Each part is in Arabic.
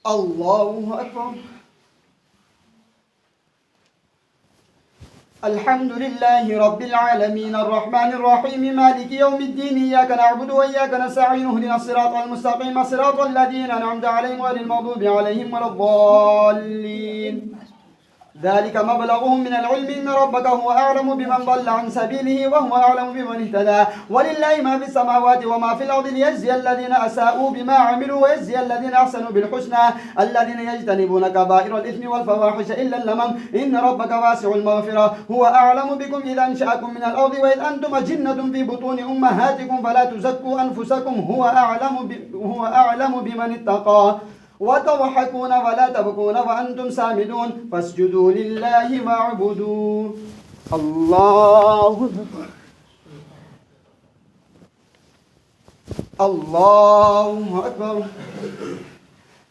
الله أكبر. الحمد لله رب العالمين الرحمن الرحيم مالك يوم الدين إياك نعبد وإياك نستعين اهدنا الصراط المستقيم صراط الذين أنعمت عليهم غير المغضوب عليهم ولا الضالين. ذلك مبلغهم من العلم إن ربك هو أعلم بمن ضل عن سبيله وهو أعلم بمن اهتدى ولله ما في السماوات وما في الأرض ليجزي الذين أساءوا بما عملوا ويجزي الذين أحسنوا بالحسنى الذين يجتنبون كبائر الإثم والفواحش إلا اللمم إن ربك واسع المغفرة هو أعلم بكم إذا أنشأكم من الأرض وإذ أنتم أجنة في بطون أمهاتكم فلا تزكوا أنفسكم هو أعلم بمن اتقى وتضحكون ولا تبكون وأنتم سامدون فاسجدوا لله واعبدوا. الله أكبر. الله أكبر.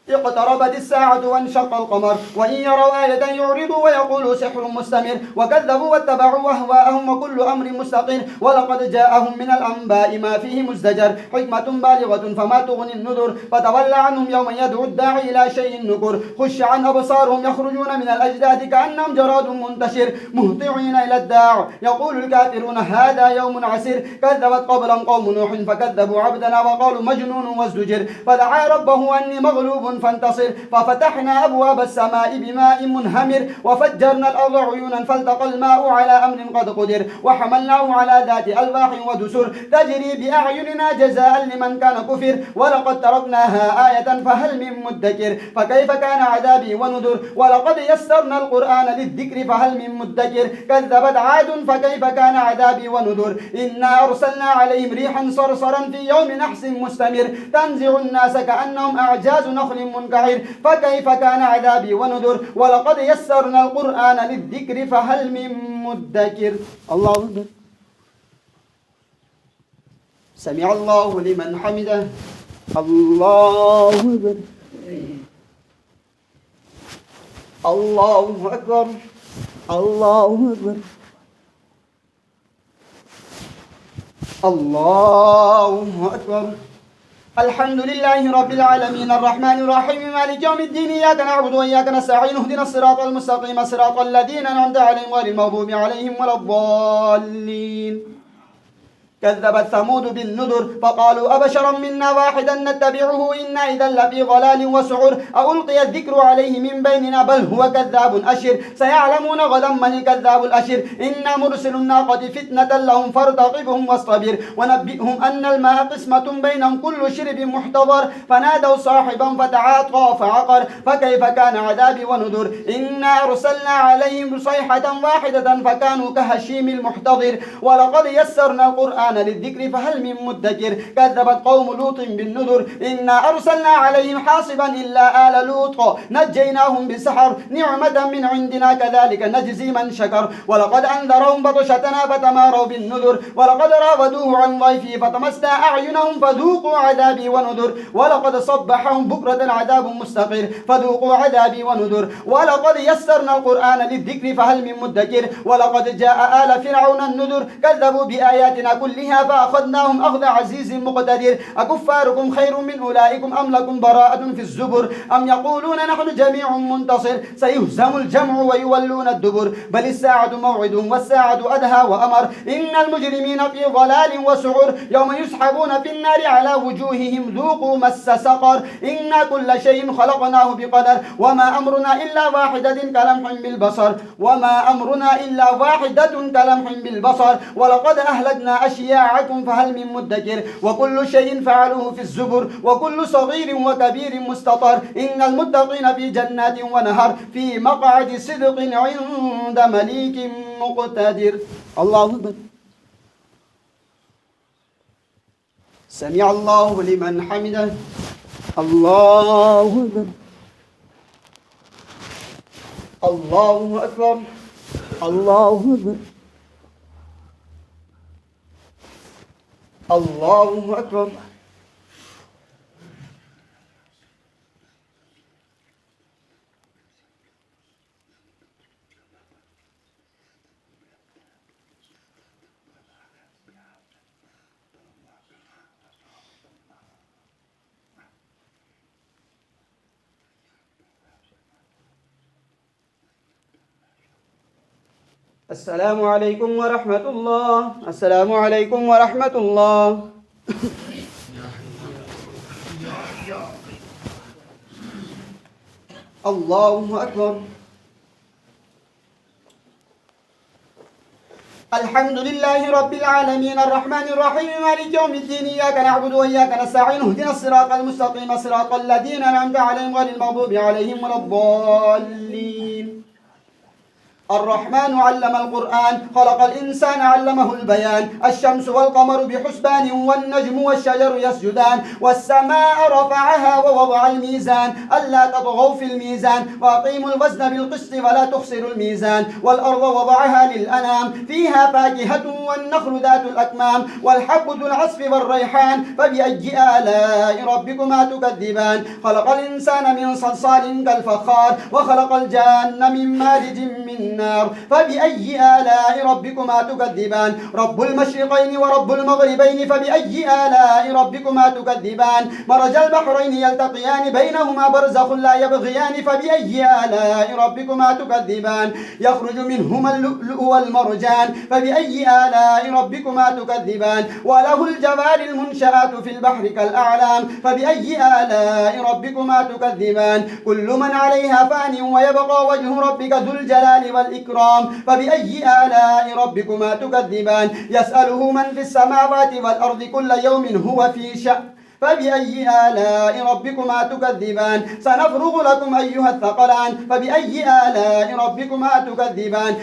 اقتربت الساعة وانشق القمر وإن يروا آية يعرضوا ويقولوا سحر مستمر وكذبوا واتبعوا أهواءهم وكل أمر مستقر ولقد جاءهم من الأنباء ما فيه مزدجر حكمة بالغة فما تغني النذر فتولى عنهم يوم يدعو الداعي إلى شيء نكر خش عن أبصارهم يخرجون من الأجداث كأنهم جراد منتشر مهطعين إلى الداع يقول الكافرون هذا يوم عسير كذبت قبلهم قوم نوح فكذبوا عبدنا وقالوا مجنون وازدجر فدعا ربه أني مغلوب فانتصر ففتحنا أبواب السماء بماء منهمر وفجرنا الأرض عيونا فالتقى الماء على أمر قد قدر وحملناه على ذات ألواح ودسر تجري بأعيننا جزاء لمن كان كفر ولقد تركناها آية فهل من مدكر فكيف كان عذابي ونذر ولقد يسرنا القرآن للذكر فهل من مدكر كذبت عاد فكيف كان عذابي ونذر إنا أرسلنا عليهم ريحا صرصرا في يوم نحس مستمر تنزع الناس كأنهم أعجاز نخل منقعر فكيف كان عذابي ونذر ولقد يسرنا القرآن للذكر فهل من مدكر. الله أكبر. سمع الله لمن حمده. الله أكبر. الله أكبر. الله أكبر. الله أكبر. الحمد لله رب العالمين الرحمن الرحيم مالك يوم الدين إياك نعبد وإياك نستعين اهدنا الصراط المستقيم صراط الذين أنعمت عليهم غير المغضوب عليهم ولا الضالين. كذبت ثمود بالنذر فقالوا أبشرا منا واحدا نتبعه إنا إذا لفي ضلال وسعر ألقي الذكر عليه من بيننا بل هو كذاب أشر سيعلمون غدا من الكذاب الأشر إنا مرسل الناقة فتنة لهم فارتقبهم واصطبر ونبئهم أن الماء قسمة بينهم كل شرب محتضر فنادوا صاحبا فتعاطى فعقر فكيف كان عذابي ونذر إنا أرسلنا عليهم صيحة واحدة فكانوا كهشيم المحتضر ولقد يسرنا القرآن للذكر فهل من مدكر كذبت قوم لوط بالنذر إنا أرسلنا عليهم حاصبا إلا آل لوط نجيناهم بسحر نعمة من عندنا كذلك نجزي من شكر ولقد أنذرهم بطشتنا فتماروا بالنذر ولقد راودوه عن ضيفه فطمسنا أعينهم فذوقوا عذابي ونذر ولقد صبحهم بكرة عذاب مستقر فذوقوا عذابي ونذر ولقد يسرنا القرآن للذكر فهل من مدكر ولقد جاء آل فرعون النذر كذبوا بآياتنا كلها فأخذناهم أخذ عزيز مقتدر أكفاركم خير من أولئكم أم لكم براءة في الزبر أم يقولون نحن جميع منتصر سيهزم الجمع ويولون الدبر بل الساعة موعدهم والساعة أدهى وأمر إن المجرمين في ضلال وسعر يوم يسحبون في النار على وجوههم ذوقوا مس سقر إنا كل شيء خلقناه بقدر وما أمرنا إلا واحدة كلمح بالبصر وما أمرنا إلا واحدة كلمح بالبصر ولقد أهلكنا أشياعكم فهل من مدكر وكل شيء فعلوه في الزبر وكل صغير وكبير مستطر إن المتقين في جنات ونهر في مقعد صدق عند مليك مقتدر. الله أكبر. سمع الله لمن حمده. الله أكبر. الله أكبر. الله أكبر. الله أكبر. السلام عليكم ورحمة الله. السلام عليكم ورحمة الله. الله أكبر. الحمد لله رب العالمين الرحمن الرحيم مالك يوم الدين إياك نعبد وإياك نستعين اهدنا الصراط المستقيم صراط الذين أنعمت عليهم غير المغضوب عليهم ولا الضالين. الرحمن علم القرآن خلق الإنسان علمه البيان الشمس والقمر بحسبان والنجم والشجر يسجدان والسماء رفعها ووضع الميزان ألا تطغوا في الميزان وأقيموا الوزن بالقسط ولا تخسروا الميزان والأرض وضعها للأنام فيها فاكهة والنخل ذات الأكمام والحب ذو العصف والريحان فبأي آلاء ربكما تكذبان خلق الإنسان من صلصال كالفخار وخلق الجان من مارج من النار فبأي آلاء ربكما تكذبان رب المشرقين ورب المغربين فبأي آلاء ربكما تكذبان مرج البحرين يلتقيان بينهما برزخ لا يبغيان فبأي آلاء ربكما تكذبان يخرج منهما اللؤلؤ والمرجان فبأي آلاء ربكما تكذبان وله الجوار المنشآت في البحر كالأعلام فبأي آلاء ربكما تكذبان كل من عليها فان ويبقى وجه ربك ذو الجلال والإكرام فبأي آلاء ربكما تكذبان يسأله من في السماوات والأرض كل يوم هو في شأن فبأي آلاء ربكما تكذبان سنفرغ لكم أيها الثقلان فبأي آلاء ربكما تكذبان